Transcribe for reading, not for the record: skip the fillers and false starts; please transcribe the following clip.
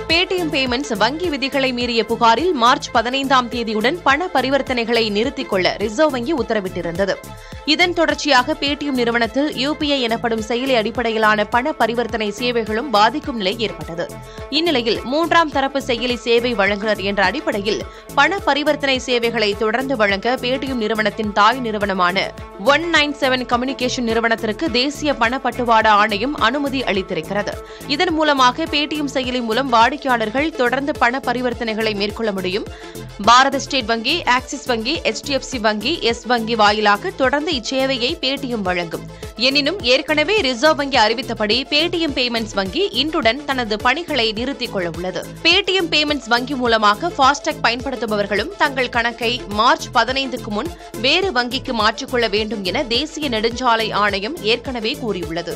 Paytm payments வங்கி விதிகளை மீறிய புகாரில் மார்ச் 15ஆம் தேதியுடன் பண பரிவர்த்தனைகளை நிறுத்திக் கொள்ள ரிசர்வ் வங்கி உத்தரவிட்டிருந்தது. இதன் தொடர்ச்சியாக பேடிஎம் நிறுவனத்தில் யுபிஐ எனப்படும் செயலி அடிப்படையிலான பண பரிவர்த்தனை சேவைகளும் பாதிக்கும் நிலை ஏற்பட்டது. இந்நிலையில் 3ஆம் தரப்பு செயலி சேவை வழங்குநர் என்ற அடிப்படையில் பண பரிவர்த்தனை சேவைகளை தொடர்ந்து வழங்க பேடிஎம் நிறுவனத்தின் தாய் நிறுவனமான 197 கம்யூனிகேஷன் நிறுவனத்திற்கு தேசிய பணப்பட்டுவாடா ஆணையம் அனுமதி அளித்திருக்கிறது. இதன் மூலமாக பேடிஎம் செயலி மூலம் வாடிக்கையாளர்கள் தொடர்ந்து பண பரிவர்த்தனைகளை மேற்கொள்ள முடியும். பாரத ஸ்டேட் வங்கி, ஆக்சிஸ் வங்கி, HDFC வங்கி, எஸ் வங்கி வாயிலாக தொடர்ந்து இச்சேவையை பேடிஎம் வழங்கும். எனினும் ஏற்கனவே ரிசர்வ் வங்கி அறிவித்தபடி பேடிஎம் பேமெண்ட்ஸ் வங்கி இன்றுடன் தனது பணிகளை நிறுத்திக் கொள்ள உள்ளது. பேடிஎம் பேமெண்ட்ஸ் வங்கி மூலமாக ஃபாஸ்டாக் பயன்படுத்துபவர்களும் தங்கள் கணக்கை மார்ச் 15க்கு முன் வேறு வங்கிக்கு மாற்றிக்கொள்ள வேண்டும் என தேசிய நெடுஞ்சாலை ஆணையம் ஏற்கனவே கூறியுள்ளது.